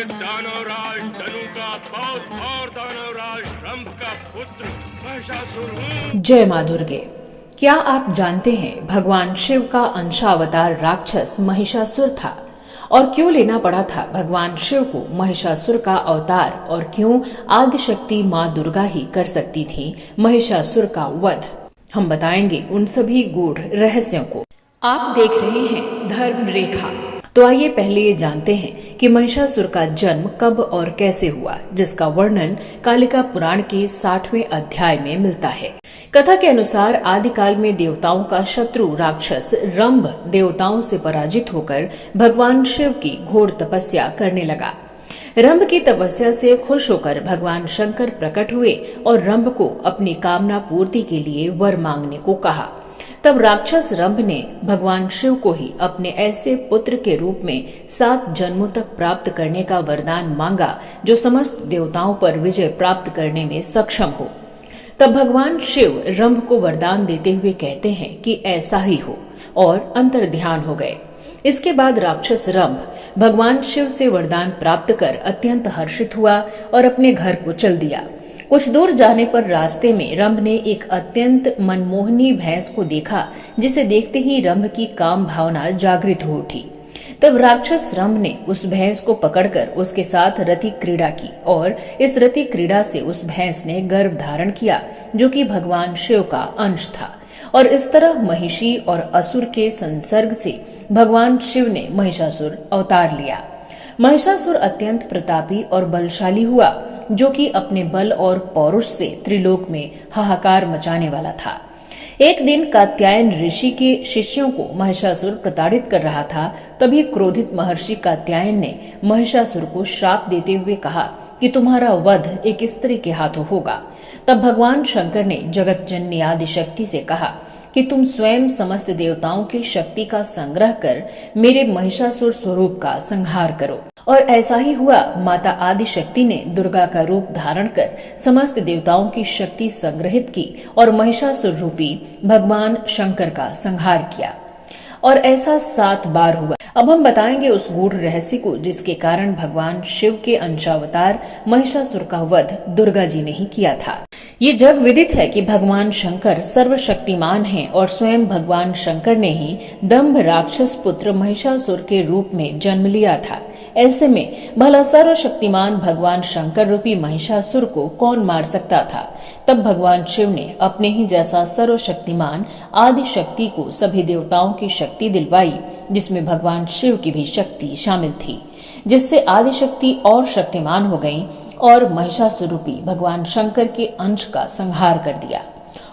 दानवराज धनु का पौत्र और दानवराज रंभ का पुत्र महिषासुर हूँ। जय माँ दुर्गे। क्या आप जानते हैं भगवान शिव का अंशावतार राक्षस महिषासुर था और क्यों लेना पड़ा था भगवान शिव को महिषासुर का अवतार और क्यों आदिशक्ति माँ दुर्गा ही कर सकती थी महिषासुर का वध। हम बताएंगे उन सभी गूढ़ रहस्यों को। आप देख रहे हैं धर्म रेखा। तो आइए पहले ये जानते हैं कि महिषासुर का जन्म कब और कैसे हुआ, जिसका वर्णन कालिका पुराण के 60वें अध्याय में मिलता है। कथा के अनुसार आदिकाल में देवताओं का शत्रु राक्षस रंभ देवताओं से पराजित होकर भगवान शिव की घोर तपस्या करने लगा। रंभ की तपस्या से खुश होकर भगवान शंकर प्रकट हुए और रंभ को अपनी कामना पूर्ति के लिए वर मांगने को कहा। तब राक्षस रंभ ने भगवान शिव को ही अपने ऐसे पुत्र के रूप में 7 जन्मों तक प्राप्त करने का वरदान मांगा जो समस्त देवताओं पर विजय प्राप्त करने में सक्षम हो। तब भगवान शिव रंभ को वरदान देते हुए कहते हैं कि ऐसा ही हो, और अंतर्ध्यान हो गए। इसके बाद राक्षस रंभ भगवान शिव से वरदान प्राप्त कर अत्यंत हर्षित हुआ और अपने घर को चल दिया। कुछ दूर जाने पर रास्ते में रंभ ने एक अत्यंत मनमोहनी भैंस को देखा, जिसे देखते ही रंभ की काम भावना जागृत हो उठी। तब राक्षस रंभ ने उस भैंस को पकड़कर उसके साथ रति क्रीड़ा की और इस रति क्रीड़ा से उस भैंस ने गर्भ धारण किया, जो कि भगवान शिव का अंश था। और इस तरह महिषी और असुर के संसर्ग से भगवान शिव ने महिषासुर अवतार लिया। महिषासुर अत्यंत प्रतापी और बलशाली हुआ, जो कि अपने बल और पौरुष से त्रिलोक में हाहाकार मचाने वाला था। एक दिन कात्यायन ऋषि के शिष्यों को महिषासुर प्रताड़ित कर रहा था। तभी क्रोधित महर्षि कात्यायन ने महिषासुर को श्राप देते हुए कहा कि तुम्हारा वध एक स्त्री के हाथों होगा। तब भगवान शंकर ने जगत जननी आदि शक्ति से कहा कि तुम स्वयं समस्त देवताओं की शक्ति का संग्रह कर मेरे महिषासुर स्वरूप का संहार करो। और ऐसा ही हुआ। माता आदि शक्ति ने दुर्गा का रूप धारण कर समस्त देवताओं की शक्ति संग्रहित की और महिषासुर रूपी भगवान शंकर का संहार किया। और ऐसा 7 बार हुआ। अब हम बताएंगे उस गूढ़ रहस्य को जिसके कारण भगवान शिव के अंशावतार महिषासुर का वध दुर्गा जी ने ही किया था। ये जग विदित है कि भगवान शंकर सर्वशक्तिमान हैं और स्वयं भगवान शंकर ने ही दंभ राक्षस पुत्र महिषासुर के रूप में जन्म लिया था। ऐसे में भला सर्वशक्तिमान भगवान शंकर रूपी महिषासुर को कौन मार सकता था। तब भगवान शिव ने अपने ही जैसा सर्वशक्तिमान आदि शक्ति को सभी देवताओं की शक्ति दिलवाई, जिसमें भगवान शिव की भी शक्ति शामिल थी, जिससे आदि शक्ति और शक्तिमान हो गई और महिषासुर रूपी भगवान शंकर के अंश का संहार कर दिया।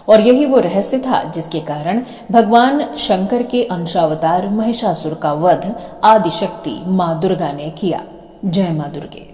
और यही वो रहस्य था जिसके कारण भगवान शंकर के अंशावतार महिषासुर का वध आदिशक्ति माँ दुर्गा ने किया। जय माँ दुर्गे।